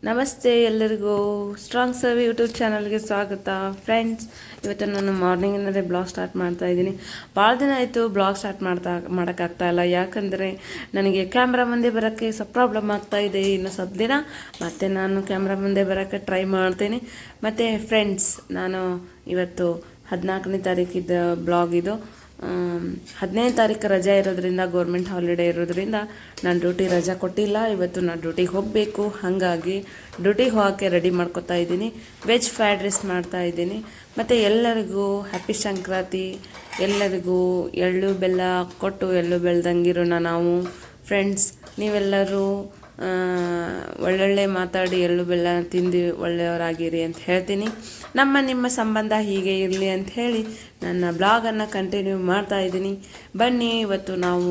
ನಮಸ್ತೆ ಎಲ್ಲರಿಗೂ strong serve YouTube ಚಾನಲ್ಗೆ ಸ್ವಾಗತ ಫ್ರೆಂಡ್ಸ್. ಇವತ್ತು ನಾನು ಮಾರ್ನಿಂಗಿಂದಲೇ ಬ್ಲಾಗ್ ಸ್ಟಾರ್ಟ್ ಮಾಡ್ತಾ ಇದ್ದೀನಿ. ಭಾಳ ದಿನ ಆಯಿತು ಬ್ಲಾಗ್ ಸ್ಟಾರ್ಟ್ ಮಾಡೋಕ್ಕಾಗ್ತಾ ಇಲ್ಲ, ಯಾಕಂದರೆ ನನಗೆ ಕ್ಯಾಮ್ರಾ ಮುಂದೆ ಬರೋಕ್ಕೆ ಸ್ವಲ್ಪ ಪ್ರಾಬ್ಲಮ್ ಆಗ್ತಾ ಇದೆ. ಇನ್ನು ಸ್ವಲ್ಪ ದಿನ ಮತ್ತೆ ನಾನು ಕ್ಯಾಮ್ರಾ ಮುಂದೆ ಬರೋಕ್ಕೆ ಟ್ರೈ ಮಾಡ್ತೀನಿ. ಮತ್ತು ಫ್ರೆಂಡ್ಸ್, ನಾನು ಇವತ್ತು 14ನೇ ತಾರೀಕಿದ್ದ ಬ್ಲಾಗ್ ಇದು. 15ನೇ ತಾರೀಕು ರಜೆ ಇರೋದ್ರಿಂದ, ಗೌರ್ಮೆಂಟ್ ಹಾಲಿಡೇ ಇರೋದ್ರಿಂದ ನಾನು ಡ್ಯೂಟಿ ರಜಾ ಕೊಟ್ಟಿಲ್ಲ. ಇವತ್ತು ನಾನು ಡ್ಯೂಟಿಗೆ ಹೋಗಬೇಕು, ಹಾಗಾಗಿ ಡ್ಯೂಟಿಗೆ ಹೋಗೋಕ್ಕೆ ರೆಡಿ ಮಾಡ್ಕೊತಾ ಇದ್ದೀನಿ. ವೆಜ್ ಫ್ರೈಡ್ ರೈಸ್ ಮಾಡ್ತಾ ಇದ್ದೀನಿ. ಮತ್ತು ಎಲ್ಲರಿಗೂ ಹ್ಯಾಪಿ ಸಂಕ್ರಾಂತಿ. ಎಲ್ಲರಿಗೂ ಎಳ್ಳು ಬೆಲ್ಲ ಕೊಟ್ಟು ಎಳ್ಳು ಬೆಳ್ದಂಗಿರೋಣ ನಾವು. ಫ್ರೆಂಡ್ಸ್, ನೀವೆಲ್ಲರೂ ಒಳ್ಳೊಳ್ಳೆ ಮಾತಾಡಿ ಎಳ್ಳು ಬೆಲ್ಲ ತಿಂದು ಒಳ್ಳೆಯವರಾಗಿರಿ ಅಂತ ಹೇಳ್ತೀನಿ. ನಿಮ್ಮ ಸಂಬಂಧ ಹೀಗೆ ಇರಲಿ ಅಂತ ಹೇಳಿ ನನ್ನ ಬ್ಲಾಗನ್ನು ಕಂಟಿನ್ಯೂ ಮಾಡ್ತಾ ಇದ್ದೀನಿ. ಬನ್ನಿ, ಇವತ್ತು ನಾವು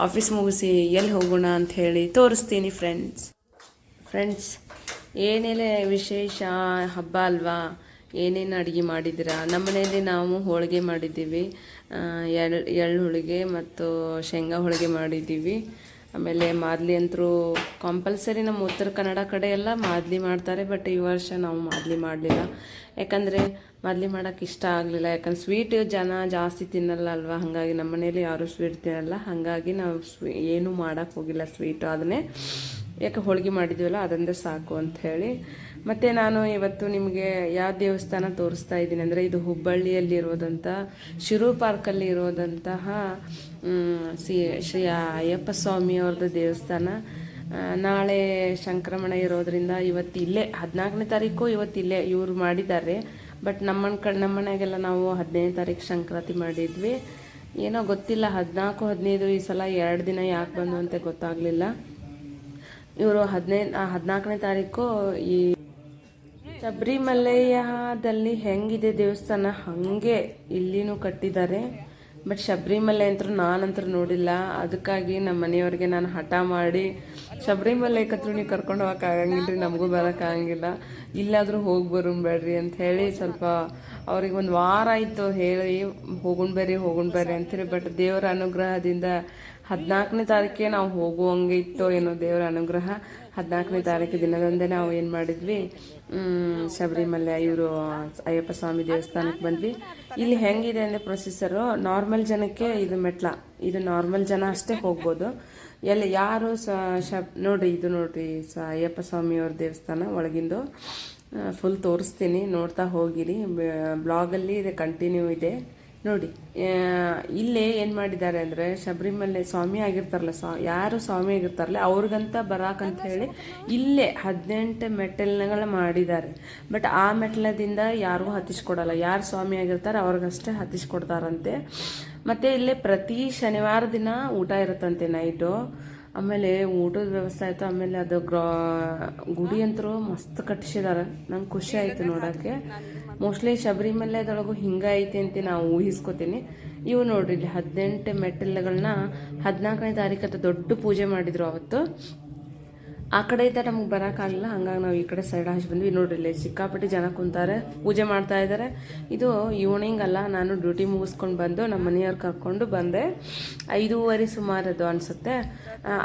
ಆಫೀಸ್ ಮುಗಿಸಿ ಎಲ್ಲಿ ಹೋಗೋಣ ಅಂತ ಹೇಳಿ ತೋರಿಸ್ತೀನಿ. ಫ್ರೆಂಡ್ಸ್, ಏನೆಲ್ಲ ವಿಶೇಷ ಹಬ್ಬ ಅಲ್ವಾ, ಏನೇನು ಅಡುಗೆ ಮಾಡಿದ್ದೀರಾ? ನಮ್ಮನೆಯಲ್ಲಿ ನಾವು ಹೋಳಿಗೆ ಮಾಡಿದ್ದೀವಿ, ಎಳ್ಳು ಹೋಳಿಗೆ ಮತ್ತು ಶೇಂಗಾ ಹೋಳಿಗೆ ಮಾಡಿದ್ದೀವಿ. ಆಮೇಲೆ ಮಾದಲಿ ಅಂತರೂ ಕಂಪಲ್ಸರಿ ನಮ್ಮ ಉತ್ತರ ಕನ್ನಡ ಕಡೆ ಎಲ್ಲ ಮಾದಲಿ ಮಾಡ್ತಾರೆ. ಬಟ್ ಈ ವರ್ಷ ನಾವು ಮಾದಲಿ ಮಾಡಲಿಲ್ಲ, ಯಾಕಂದರೆ ಮಾದಲಿ ಮಾಡೋಕ್ಕೆ ಇಷ್ಟ ಆಗಲಿಲ್ಲ. ಯಾಕಂದ್ರೆ ಸ್ವೀಟ್ ಜನ ಜಾಸ್ತಿ ತಿನ್ನಲ್ಲ ಅಲ್ವಾ, ಹಾಗಾಗಿ ನಮ್ಮ ಮನೇಲಿ ಯಾರೂ ಸ್ವೀಟ್ ತಿನ್ನಲ್ಲ. ಹಾಗಾಗಿ ನಾವು ಏನೂ ಮಾಡೋಕ್ಕೆ ಹೋಗಿಲ್ಲ ಸ್ವೀಟು. ಅದನ್ನೇ ಯಾಕೆ ಹೋಳಿಗೆ ಮಾಡಿದ್ದೀವಲ್ಲ ಅದೊಂದೇ ಸಾಕು ಅಂತ ಹೇಳಿ. ಮತ್ತು ನಾನು ಇವತ್ತು ನಿಮಗೆ ಯಾವ ದೇವಸ್ಥಾನ ತೋರಿಸ್ತಾ ಇದ್ದೀನಿ ಅಂದರೆ, ಇದು ಹುಬ್ಬಳ್ಳಿಯಲ್ಲಿರೋದಂಥ ಶಿರು ಪಾರ್ಕಲ್ಲಿ ಇರೋದಂತಹ ಶ್ರೀ ಅಯ್ಯಪ್ಪ ಸ್ವಾಮಿಯವ್ರದ್ದು ದೇವಸ್ಥಾನ. ನಾಳೆ ಸಂಕ್ರಮಣ ಇರೋದ್ರಿಂದ ಇವತ್ತು ಇಲ್ಲೇ 14ನೇ ತಾರೀಕು ಇವತ್ತು ಇಲ್ಲೇ ಇವರು ಮಾಡಿದ್ದಾರೆ. ಬಟ್ ನಮ್ಮ ಮನೆಗೆಲ್ಲ ನಾವು 15ನೇ ತಾರೀಕು ಸಂಕ್ರಾಂತಿ ಮಾಡಿದ್ವಿ. ಏನೋ ಗೊತ್ತಿಲ್ಲ, 14, 15 ಈ ಸಲ 2 ದಿನ ಯಾಕೆ ಬಂದು ಅಂತ ಗೊತ್ತಾಗಲಿಲ್ಲ. ಇವರು 14ನೇ ತಾರೀಕು ಈ ಶಬರಿಮಲೆಯದಲ್ಲಿ ಹೆಂಗಿದೆ ದೇವಸ್ಥಾನ ಹಾಗೆ ಇಲ್ಲಿನೂ ಕಟ್ಟಿದ್ದಾರೆ. ಬಟ್ ಶಬರಿಮಲೆ ಅಂತೂ ನಾನಂತೂ ನೋಡಿಲ್ಲ. ಅದಕ್ಕಾಗಿ ನಮ್ಮ ಮನೆಯವ್ರಿಗೆ ನಾನು ಹಠ ಮಾಡಿ, ಶಬರಿಮಲೆ ನೀವು ಕರ್ಕೊಂಡು ಹೋಗೋಕ್ಕಾಗಂಗಿಲ್ಲ ರೀ, ನಮಗೂ ಬರೋಕ್ಕಾಗಂಗಿಲ್ಲ, ಇಲ್ಲಾದರೂ ಹೋಗಿ ಬರೋಣ ಬೇಡ್ರಿ ಅಂತ ಹೇಳಿ ಸ್ವಲ್ಪ ಅವ್ರಿಗೆ 1 ವಾರ ಆಯಿತು ಹೇಳಿ ಹೋಗೋಣ ಬರ್ರಿ ಅಂತೀರಿ. ಬಟ್ ದೇವರ ಅನುಗ್ರಹದಿಂದ 14ನೇ ತಾರೀಕೆ ನಾವು ಹೋಗುವಂಗೆ ಇತ್ತು ಏನೋ ದೇವರ ಅನುಗ್ರಹ. 14ನೇ ತಾರೀಕು ದಿನದಂದೇ ನಾವು ಏನು ಮಾಡಿದ್ವಿ, ಶಬರಿಮಲೆ ಇವರು ಅಯ್ಯಪ್ಪ ಸ್ವಾಮಿ ದೇವಸ್ಥಾನಕ್ಕೆ ಬಂದ್ವಿ. ಇಲ್ಲಿ ಹೆಂಗಿದೆ ಅಂದರೆ ಪ್ರೊಸೀಸರು, ನಾರ್ಮಲ್ ಜನಕ್ಕೆ ಇದು ನಾರ್ಮಲ್ ಜನ ಅಷ್ಟೇ ಹೋಗ್ಬೋದು. ಯಾರು ನೋಡ್ರಿ, ಇದು ನೋಡ್ರಿ ಅಯ್ಯಪ್ಪ ಸ್ವಾಮಿಯವ್ರ ದೇವಸ್ಥಾನ ಒಳಗಿಂದು ಫುಲ್ ತೋರಿಸ್ತೀನಿ, ನೋಡ್ತಾ ಹೋಗಿರಿ. ಬ್ಲಾಗಲ್ಲಿ ಇದು ಕಂಟಿನ್ಯೂ ಇದೆ ನೋಡಿ. ಇಲ್ಲೇ ಏನು ಮಾಡಿದ್ದಾರೆ ಅಂದರೆ, ಶಬರಿಮಲೆ ಸ್ವಾಮಿ ಆಗಿರ್ತಾರಲ್ಲ, ಯಾರು ಸ್ವಾಮಿ ಆಗಿರ್ತಾರಲ್ಲ ಅವ್ರಿಗಂತ ಬರಾಕಂತ ಹೇಳಿ ಇಲ್ಲೇ 18 ಮೆಟ್ಟಲುಗಳು ಮಾಡಿದ್ದಾರೆ. ಬಟ್ ಆ ಮೆಟ್ಲದಿಂದ ಯಾರಿಗೂ ಹತ್ತಿಸ್ಕೊಡಲ್ಲ, ಯಾರು ಸ್ವಾಮಿ ಆಗಿರ್ತಾರೆ ಅವ್ರಿಗಷ್ಟೇ ಹತ್ತಿಸ್ಕೊಡ್ತಾರಂತೆ. ಮತ್ತು ಇಲ್ಲೇ ಪ್ರತಿ ಶನಿವಾರ ದಿನ ಊಟ ಇರುತ್ತಂತೆ ನೈಟು. ಆಮೇಲೆ ಊಟದ ವ್ಯವಸ್ಥೆ ಆಯಿತು. ಆಮೇಲೆ ಅದು ಗುಡಿ ಅಂತರೂ ಮಸ್ತ್ ಕಟ್ಟಿಸಿದ್ದಾರೆ, ನಂಗೆ ಖುಷಿ ಆಯಿತು ನೋಡೋಕ್ಕೆ. ಮೋಸ್ಟ್ಲಿ ಶಬರಿಮಲೆದೊಳಗು ಹಿಂಗೆ ಐತಿ ಅಂತ ನಾವು ಊಹಿಸ್ಕೊತೀನಿ. ಇವು ನೋಡ್ರಿ, ಇಲ್ಲಿ 18 ಮೆಟ್ಟಿಲುಗಳನ್ನ 14ನೇ ತಾರೀಕು ದೊಡ್ಡ ಪೂಜೆ ಮಾಡಿದ್ರು ಅವತ್ತು. ಆ ಕಡೆ ಇದ್ದ ನಮ್ಗೆ ಬರೋಕ್ಕಾಗಲಿಲ್ಲ, ಹಂಗಾಗಿ ನಾವು ಈ ಕಡೆ ಸೈಡ್ ಹಚ್ಚಿ ಬಂದ್ವಿ. ನೋಡ್ರಿ, ಇಲ್ಲಿ ಸಿಕ್ಕಾಪಟ್ಟಿ ಜನ ಕುಂತಾರೆ, ಪೂಜೆ ಮಾಡ್ತಾ ಇದ್ದಾರೆ. ಇದು ಈವ್ನಿಂಗ್ ಅಲ್ಲ, ನಾನು ಡ್ಯೂಟಿ ಮುಗಿಸ್ಕೊಂಡು ಬಂದು ನಮ್ಮ ಮನೆಯವ್ರು ಕರ್ಕೊಂಡು ಬಂದೆ. 5:30 ಸುಮಾರು ಅದು ಅನಿಸುತ್ತೆ.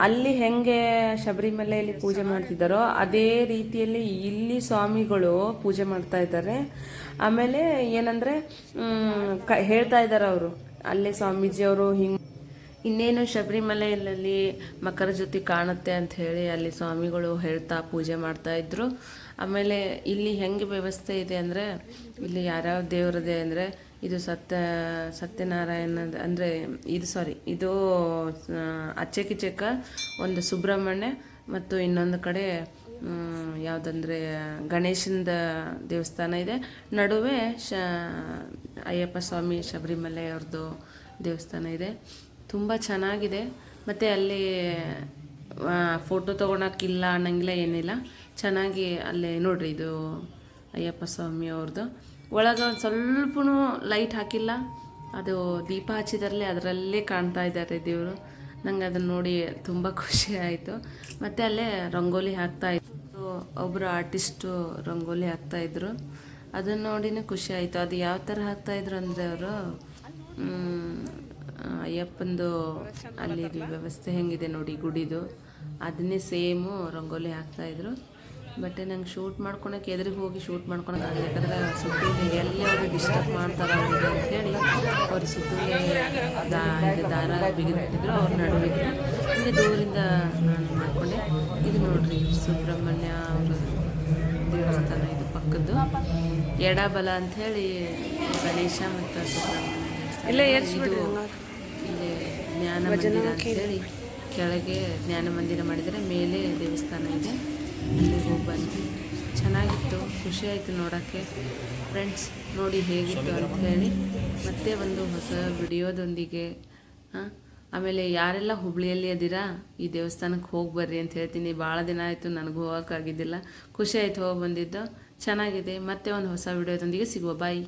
ಅಲ್ಲಿ ಹೆಂಗೆ ಶಬರಿಮಲೆಯಲ್ಲಿ ಪೂಜೆ ಮಾಡ್ತಿದ್ದಾರೋ ಅದೇ ರೀತಿಯಲ್ಲಿ ಇಲ್ಲಿ ಸ್ವಾಮಿಗಳು ಪೂಜೆ ಮಾಡ್ತಾ ಇದ್ದಾರೆ. ಆಮೇಲೆ ಏನಂದರೆ ಹೇಳ್ತಾ ಇದ್ದಾರೆ ಅವರು, ಅಲ್ಲೇ ಸ್ವಾಮೀಜಿಯವರು ಹಿಂಗೆ ಇನ್ನೇನು ಶಬರಿಮಲೆಯಲ್ಲಿ ಮಕರ ಜ್ಯೋತಿ ಕಾಣುತ್ತೆ ಅಂತ ಹೇಳಿ ಅಲ್ಲಿ ಸ್ವಾಮಿಗಳು ಹೇಳ್ತಾ ಪೂಜೆ ಮಾಡ್ತಾಯಿದ್ರು. ಆಮೇಲೆ ಇಲ್ಲಿ ಹೆಂಗೆ ವ್ಯವಸ್ಥೆ ಇದೆ ಅಂದರೆ, ಇಲ್ಲಿ ಯಾರ್ಯಾವ ದೇವರದೇ ಅಂದರೆ, ಇದು ಸತ್ಯನಾರಾಯಣ ಅಂದರೆ ಇದು ಅಚ್ಚೆಕಿಚೆಕ್ಕ ಒಂದು ಸುಬ್ರಹ್ಮಣ್ಯ ಮತ್ತು ಇನ್ನೊಂದು ಕಡೆ ಯಾವುದಂದರೆ ಗಣೇಶನ ದೇವಸ್ಥಾನ ಇದೆ. ನಡುವೆ ಅಯ್ಯಪ್ಪ ಸ್ವಾಮಿ ಶಬರಿಮಲೆ ಅವ್ರದ್ದು ದೇವಸ್ಥಾನ ಇದೆ. ತುಂಬ ಚೆನ್ನಾಗಿದೆ. ಮತ್ತು ಅಲ್ಲಿ ಫೋಟೋ ತೊಗೊಳಕ್ಕಿಲ್ಲ ಅನ್ನಂಗಿಲ್ಲ, ಏನಿಲ್ಲ, ಚೆನ್ನಾಗಿ ಅಲ್ಲೇ ನೋಡ್ರಿ. ಇದು ಅಯ್ಯಪ್ಪ ಸ್ವಾಮಿ ಅವ್ರದ್ದು ಒಳಗೆ ಒಂದು ಸ್ವಲ್ಪನೂ ಲೈಟ್ ಹಾಕಿಲ್ಲ, ಅದು ದೀಪ ಹಚ್ಚಿದಾರಲ್ಲೇ ಅದರಲ್ಲೇ ಕಾಣ್ತಾ ಇದ್ದಾರೆ ದೇವರು. ನಂಗೆ ಅದನ್ನು ನೋಡಿ ತುಂಬ ಖುಷಿ ಆಯಿತು. ಮತ್ತು ಅಲ್ಲೇ ರಂಗೋಲಿ ಹಾಕ್ತಾಯಿದ್ರು, ಒಬ್ಬರು ಆರ್ಟಿಸ್ಟು ರಂಗೋಲಿ ಹಾಕ್ತಾಯಿದ್ರು. ಅದನ್ನು ನೋಡಿನೇ ಖುಷಿ ಆಯಿತು. ಅದು ಯಾವ ಥರ ಹಾಕ್ತಾಯಿದ್ರು ಅಂದರೆ ಅವರು ಅಯ್ಯಪ್ಪಂದು ಅಲ್ಲಿ ವ್ಯವಸ್ಥೆ ಹೆಂಗಿದೆ ನೋಡಿ ಗುಡಿದು, ಅದನ್ನೇ ಸೇಮು ರಂಗೋಲಿ ಹಾಕ್ತಾಯಿದ್ರು. ಬಟ್ ನಂಗೆ ಶೂಟ್ ಮಾಡ್ಕೊಳಕ್ಕೆ ಎದುರಿಗೆ ಹೋಗಿ ಶೂಟ್ ಮಾಡ್ಕೊಳಕ್ಕೆ ಆಗಲ್ಲ, ಯಾಕಂದ್ರೆ ಸುತ್ತಲೇ ಎಲ್ಲಿ ಅವ್ರಿಗೆ ಡಿಸ್ಟರ್ಬ್ ಮಾಡ್ತಾರೆ ಅವ್ರಿಗೆ ಅಂತೇಳಿ ಅವ್ರ ಸುತ್ತಲೇ ದಾರ ಬಿಗಿದ್ಬಿಟ್ಟಿದ್ರು, ಅವ್ರ ನಡುವಿದ್ರು. ಹೀಗೆ ದೂರಿಂದ ನಾನು ಮಾಡಿಕೊಂಡೆ. ಇದು ನೋಡ್ರಿ ಸುಬ್ರಹ್ಮಣ್ಯ ಅವ್ರ ದೇವಸ್ಥಾನ, ಇದು ಪಕ್ಕದ್ದು ಎಡಬಲ ಅಂಥೇಳಿ ಗಣೇಶ ಮತ್ತು ಸುಬ್ರಹ್ಮಣ್ಯ ದೇವಸ್ಥಾನ. ಇದು ಇಲ್ಲಿ ಜ್ಞಾನ ಮಂದಿರ ಅಂತೇಳಿ ಕೆಳಗೆ ಜ್ಞಾನ ಮಂದಿರ ಮಾಡಿದರೆ ಮೇಲೆ ದೇವಸ್ಥಾನ ಇದೆ, ಅಲ್ಲಿ ಹೋಗಿ ಬಂದ್ವಿ. ಚೆನ್ನಾಗಿತ್ತು, ಖುಷಿ ಆಯಿತು ನೋಡೋಕ್ಕೆ. ಫ್ರೆಂಡ್ಸ್ ನೋಡಿ ಹೇಗಿತ್ತು ಅಂತ ಹೇಳಿ ಮತ್ತೆ ಒಂದು ಹೊಸ ವಿಡಿಯೋದೊಂದಿಗೆ. ಆಮೇಲೆ ಯಾರೆಲ್ಲ ಹುಬ್ಳಿಯಲ್ಲಿ ಅದಿರಾ ಈ ದೇವಸ್ಥಾನಕ್ಕೆ ಹೋಗಿ ಬರ್ರಿ ಅಂತ ಹೇಳ್ತೀನಿ. ಭಾಳ ದಿನ ಆಯಿತು ನನಗೂ ಹೋಗೋಕ್ಕಾಗಿದ್ದಿಲ್ಲ, ಖುಷಿ ಆಯಿತು ಹೋಗಿ ಬಂದಿದ್ದು. ಚೆನ್ನಾಗಿದೆ. ಮತ್ತೆ ಒಂದು ಹೊಸ ವಿಡಿಯೋದೊಂದಿಗೆ ಸಿಗುವ. ಬಾಯ್.